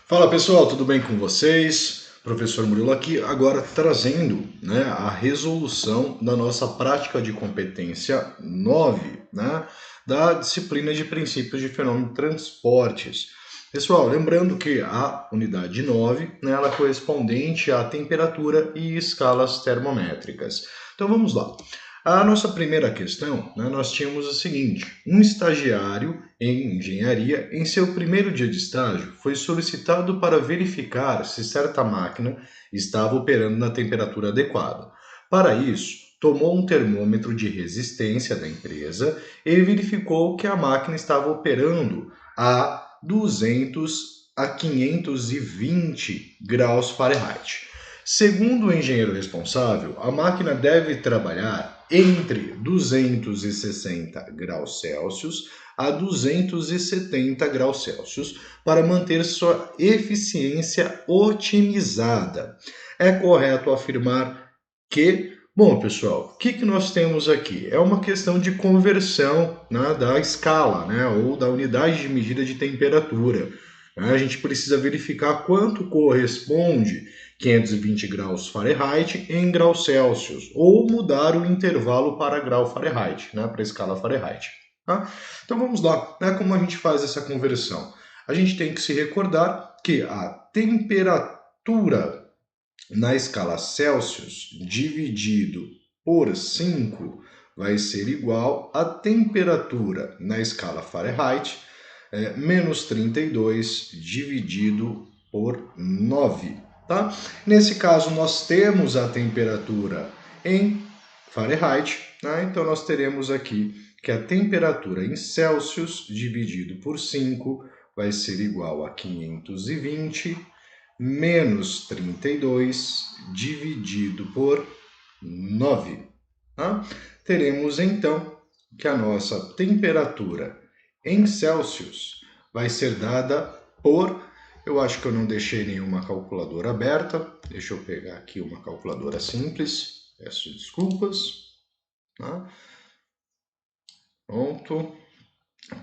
Fala pessoal, tudo bem com vocês? Professor Murilo aqui, agora trazendo a resolução da nossa prática de competência 9, da disciplina de princípios de fenômeno de transportes. Pessoal, lembrando que a unidade 9 ela é correspondente à temperatura e escalas termométricas. Então vamos lá. A nossa primeira questão, nós tínhamos o seguinte: um estagiário em engenharia, em seu primeiro dia de estágio, foi solicitado para verificar se certa máquina estava operando na temperatura adequada. Para isso, tomou um termômetro de resistência da empresa e verificou que a máquina estava operando a 200 a 520 graus Fahrenheit. Segundo o engenheiro responsável, a máquina deve trabalhar entre 260 graus Celsius a 270 graus Celsius para manter sua eficiência otimizada. É correto afirmar que, bom pessoal, o que nós temos aqui? É uma questão de conversão da escala, ou da unidade de medida de temperatura. A gente precisa verificar quanto corresponde 520 graus Fahrenheit em graus Celsius, ou mudar o intervalo para grau Fahrenheit, para a escala Fahrenheit. Tá? Então vamos lá, como a gente faz essa conversão? A gente tem que se recordar que a temperatura na escala Celsius dividido por 5 vai ser igual à temperatura na escala Fahrenheit menos 32 dividido por 9. Tá? Nesse caso, nós temos a temperatura em Fahrenheit, então nós teremos aqui que a temperatura em Celsius dividido por 5 vai ser igual a 520 menos 32 dividido por 9. Tá? Teremos então que a nossa temperatura em Celsius vai ser dada por... Eu acho que eu não deixei nenhuma calculadora aberta. Deixa eu pegar aqui uma calculadora simples. Peço desculpas. Tá? Pronto.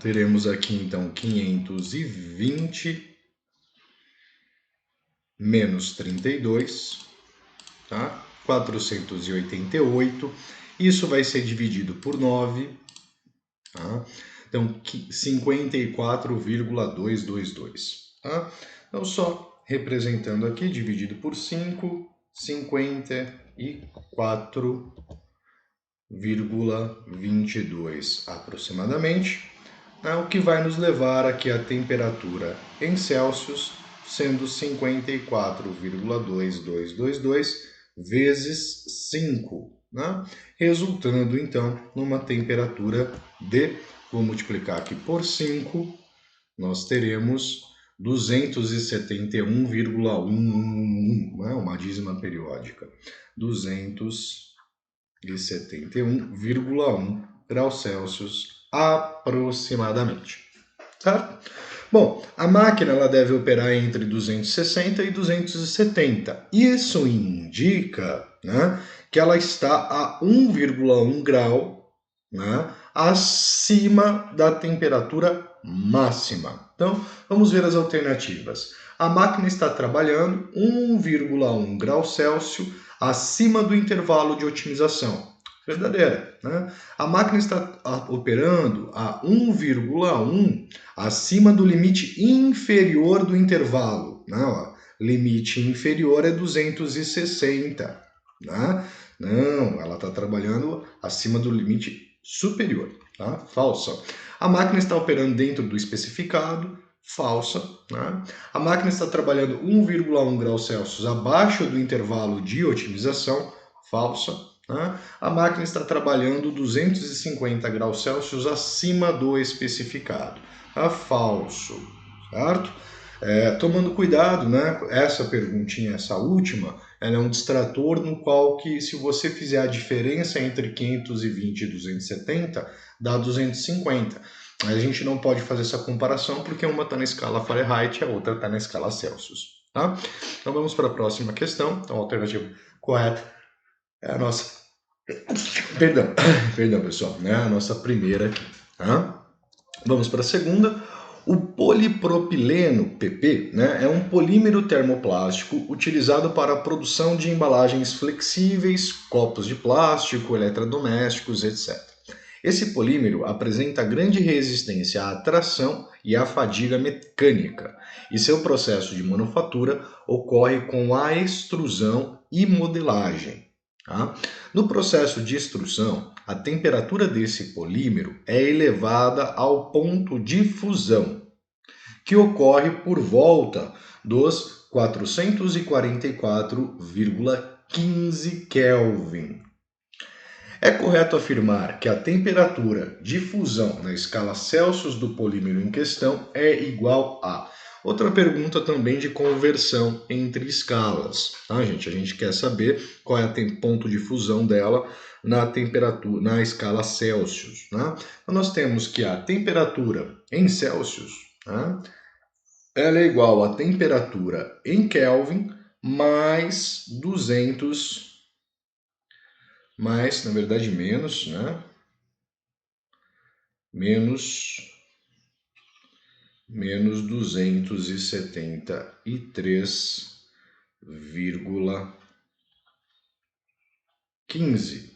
Teremos aqui então 520 menos 32, tá? 488. Isso vai ser dividido por 9, tá? Então 54,222. Tá? Então, só representando aqui, dividido por 5, 54,22 aproximadamente, o que vai nos levar aqui a temperatura em Celsius, sendo 54,2222 vezes 5, resultando então numa temperatura de, vou multiplicar aqui por 5, nós teremos 271,111, uma dízima periódica, 271,1 graus Celsius aproximadamente. Certo? Bom, a máquina ela deve operar entre 260 e 270. Isso indica que ela está a 1,1 grau acima da temperatura máxima. Então, vamos ver as alternativas. A máquina está trabalhando 1,1 grau Celsius acima do intervalo de otimização. Verdadeira. A máquina está operando a 1,1 acima do limite inferior do intervalo. Limite inferior é 260. Não, ela está trabalhando acima do limite superior. Falsa. A máquina está operando dentro do especificado. Falsa. A máquina está trabalhando 1,1 graus Celsius abaixo do intervalo de otimização. Falsa. A máquina está trabalhando 250 graus Celsius acima do especificado. Falso. Certo? Tomando cuidado, essa perguntinha, essa última, ela é um distrator no qual que, se você fizer a diferença entre 520 e 270, dá 250. A gente não pode fazer essa comparação porque uma está na escala Fahrenheit e a outra está na escala Celsius. Tá? Então vamos para a próxima questão. Então a alternativa correta é a nossa... Perdão pessoal, a nossa primeira aqui. Vamos para a segunda. O polipropileno, PP, né, é um polímero termoplástico utilizado para a produção de embalagens flexíveis, copos de plástico, eletrodomésticos, etc. Esse polímero apresenta grande resistência à tração e à fadiga mecânica, e seu processo de manufatura ocorre com a extrusão e modelagem. Tá? No processo de extrusão, a temperatura desse polímero é elevada ao ponto de fusão, que ocorre por volta dos 444,15 Kelvin. É correto afirmar que a temperatura de fusão na escala Celsius do polímero em questão é igual a... Outra pergunta também de conversão entre escalas, tá, gente? A gente quer saber qual é o ponto de fusão dela na temperatura, na escala Celsius, né? Então nós temos que a temperatura em Celsius, né, ela é igual à temperatura em Kelvin mais 200, mais, na verdade, menos, né? Menos 273,15,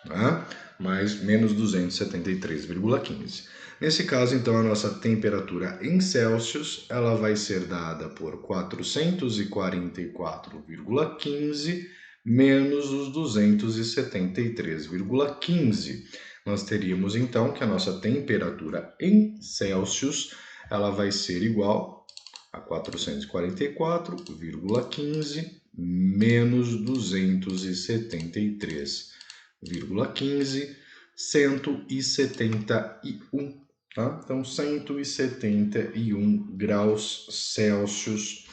tá? Mais menos 273,15. Nesse caso, então, a nossa temperatura em Celsius, ela vai ser dada por 444,15 menos os 273,15. Nós teríamos, então, que a nossa temperatura em Celsius, ela vai ser igual a 444,15 menos 273,15, 171, tá? Então, 171 graus Celsius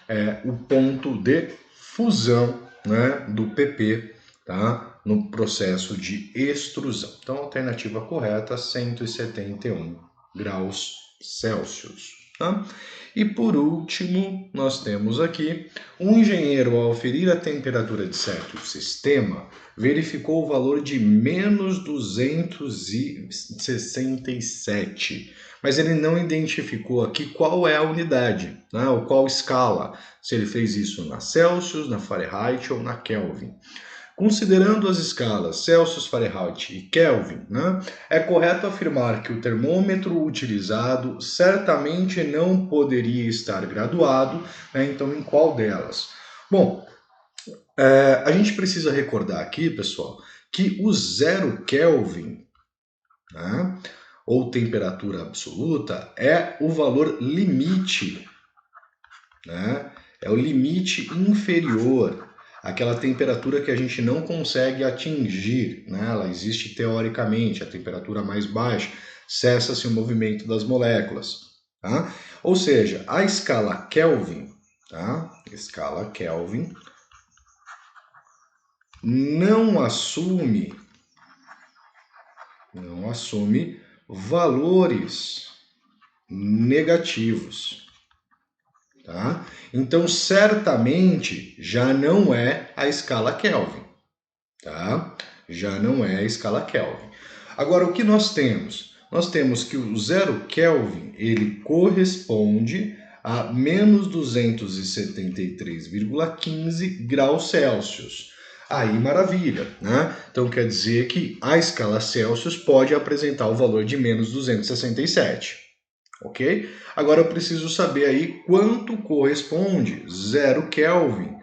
é o ponto de fusão, né, do PP, tá? No processo de extrusão. Então, a alternativa correta, 171 graus Celsius. Tá? E por último, nós temos aqui, um engenheiro, ao aferir a temperatura de certo sistema, verificou o valor de menos 267, mas ele não identificou aqui qual é a unidade, né, ou qual escala, se ele fez isso na Celsius, na Fahrenheit ou na Kelvin. Considerando as escalas Celsius, Fahrenheit e Kelvin, né, é correto afirmar que o termômetro utilizado certamente não poderia estar graduado, né, então em qual delas? Bom, a gente precisa recordar aqui, pessoal, que o 0 Kelvin, né, ou temperatura absoluta, é o valor limite, né, é o limite inferior, aquela temperatura que a gente não consegue atingir, né? Ela existe teoricamente, a temperatura mais baixa, cessa-se o movimento das moléculas, tá? Ou seja, a escala Kelvin, tá? Escala Kelvin não assume valores negativos. Tá? Então, certamente, já não é a escala Kelvin. Tá? Já não é a escala Kelvin. Agora, o que nós temos? Nós temos que o 0 Kelvin, ele corresponde a menos 273,15 graus Celsius. Aí, maravilha, né? Então, quer dizer que a escala Celsius pode apresentar o valor de menos 267. Ok? Agora eu preciso saber aí quanto corresponde 0 Kelvin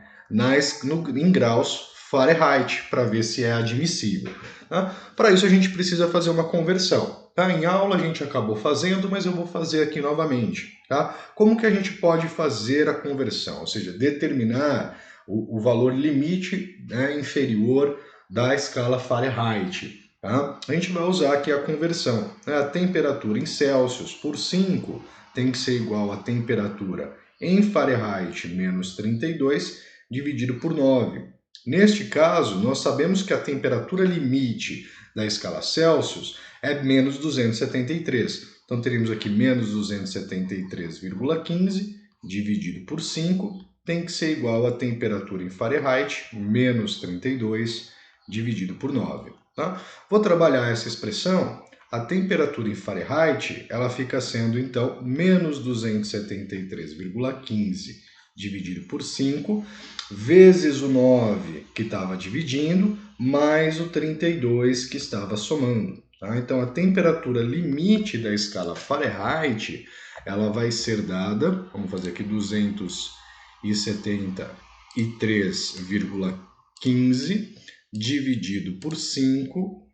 em graus Fahrenheit, para ver se é admissível. Tá? Para isso a gente precisa fazer uma conversão. Tá? Em aula a gente acabou fazendo, mas eu vou fazer aqui novamente. Tá? Como que a gente pode fazer a conversão? Ou seja, determinar o valor limite, né, inferior da escala Fahrenheit. Tá? A gente vai usar aqui a conversão. A temperatura em Celsius por 5 tem que ser igual à temperatura em Fahrenheit menos 32 dividido por 9. Neste caso, nós sabemos que a temperatura limite da escala Celsius é menos 273. Então, teríamos aqui menos 273,15 dividido por 5 tem que ser igual à temperatura em Fahrenheit menos 32 dividido por 9. Tá? Vou trabalhar essa expressão A temperatura em Fahrenheit, ela fica sendo, então, menos 273,15 dividido por 5, vezes o 9 que estava dividindo, mais o 32 que estava somando. Tá? Então, a temperatura limite da escala Fahrenheit, ela vai ser dada, vamos fazer aqui 273,15 dividido por 5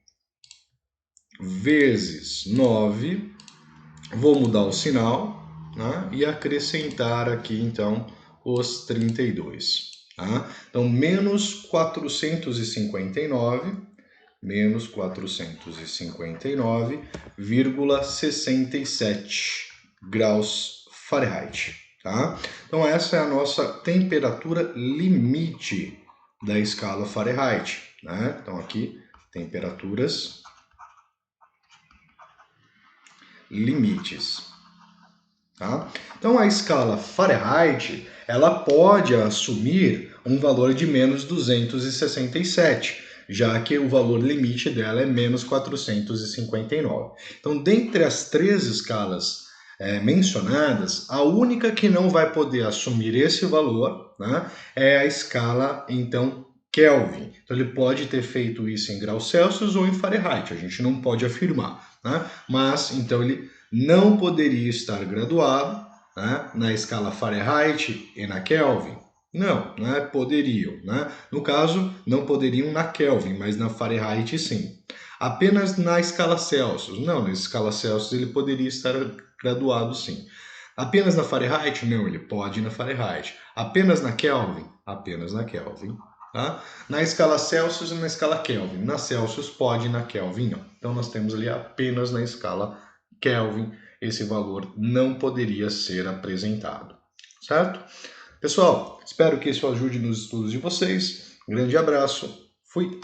vezes 9, vou mudar o sinal, né, e acrescentar aqui então os 32. Tá? Então, menos 459,67 graus Fahrenheit. Tá? Então, essa é a nossa temperatura limite da escala Fahrenheit. Né? Então, aqui, temperaturas limites. Tá? Então, a escala Fahrenheit, ela pode assumir um valor de menos 267, já que o valor limite dela é menos 459. Então, dentre as 3 escalas mencionadas, a única que não vai poder assumir esse valor, né, é a escala, então, Kelvin. Então, ele pode ter feito isso em graus Celsius ou em Fahrenheit, a gente não pode afirmar, né? Mas, então, ele não poderia estar graduado, né, na escala Fahrenheit e na Kelvin. Não, né, poderiam. Né? No caso, não poderiam na Kelvin, mas na Fahrenheit sim. Apenas na escala Celsius. Não, na escala Celsius ele poderia estar graduado sim. Apenas na Fahrenheit? Não, ele pode ir na Fahrenheit. Apenas na Kelvin? Apenas na Kelvin. Tá? Na escala Celsius e na escala Kelvin. Na Celsius pode, na Kelvin não. Então nós temos ali apenas na escala Kelvin, esse valor não poderia ser apresentado, certo? Pessoal, espero que isso ajude nos estudos de vocês. Um grande abraço, fui!